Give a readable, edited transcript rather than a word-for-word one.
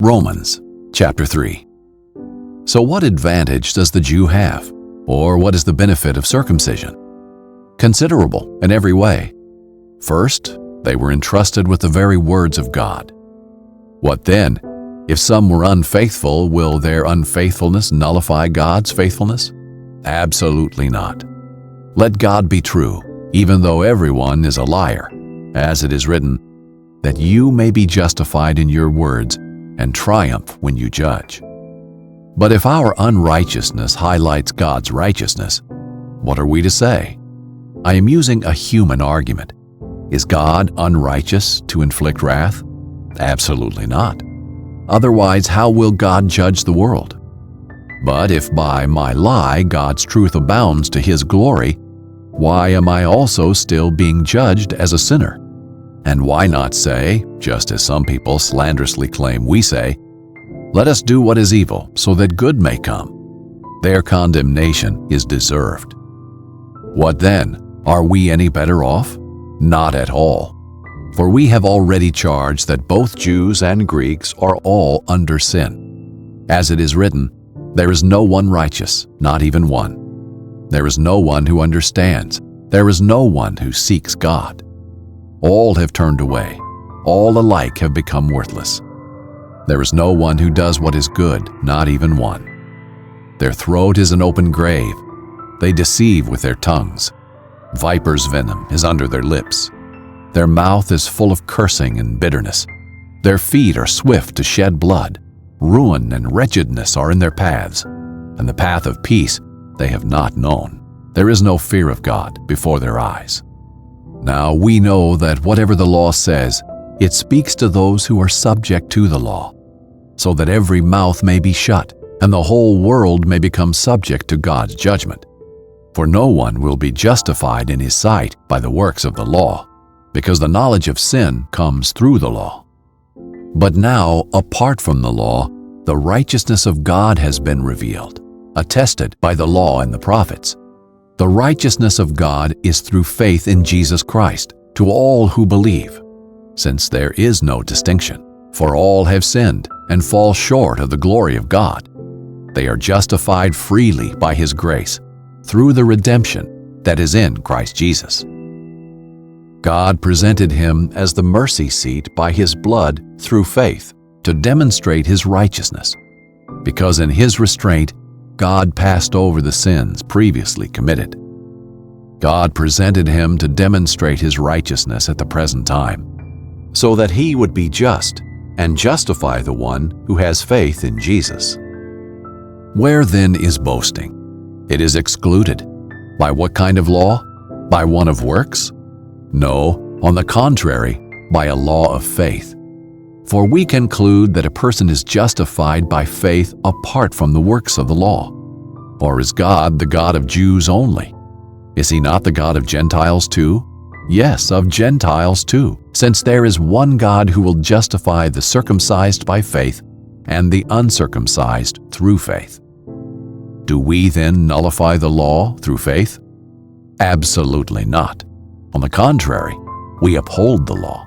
Romans chapter 3. So what advantage does the Jew have, or what is the benefit of circumcision? Considerable in every way. First, they were entrusted with the very words of God. What then? If some were unfaithful, will their unfaithfulness nullify God's faithfulness? Absolutely not. Let God be true, even though everyone is a liar, as it is written, that you may be justified in your words and triumph when you judge. But if our unrighteousness highlights God's righteousness, what are we to say? I am using a human argument. Is God unrighteous to inflict wrath? Absolutely not. Otherwise, how will God judge the world? But if by my lie God's truth abounds to His glory, why am I also still being judged as a sinner? And why not say, just as some people slanderously claim we say, let us do what is evil so that good may come? Their condemnation is deserved. What then? Are we any better off? Not at all. For we have already charged that both Jews and Greeks are all under sin. As it is written, there is no one righteous, not even one. There is no one who understands. There is no one who seeks God. All have turned away. All alike have become worthless. There is no one who does what is good, not even one. Their throat is an open grave. They deceive with their tongues. Viper's venom is under their lips. Their mouth is full of cursing and bitterness. Their feet are swift to shed blood. Ruin and wretchedness are in their paths, and the path of peace they have not known. There is no fear of God before their eyes. Now we know that whatever the law says, it speaks to those who are subject to the law, so that every mouth may be shut, and the whole world may become subject to God's judgment. For no one will be justified in his sight by the works of the law, because the knowledge of sin comes through the law. But now, apart from the law, the righteousness of God has been revealed, attested by the law and the prophets. The righteousness of God is through faith in Jesus Christ to all who believe, since there is no distinction, for all have sinned and fall short of the glory of God. They are justified freely by His grace, through the redemption that is in Christ Jesus. God presented Him as the mercy seat by His blood through faith to demonstrate His righteousness, because in His restraint God passed over the sins previously committed. God presented Him to demonstrate His righteousness at the present time, so that He would be just and justify the one who has faith in Jesus. Where then is boasting? It is excluded. By what kind of law? By one of works? No, on the contrary, by a law of faith. For we conclude that a person is justified by faith apart from the works of the law. Or is God the God of Jews only? Is He not the God of Gentiles too? Yes, of Gentiles too, since there is one God who will justify the circumcised by faith and the uncircumcised through faith. Do we then nullify the law through faith? Absolutely not. On the contrary, we uphold the law.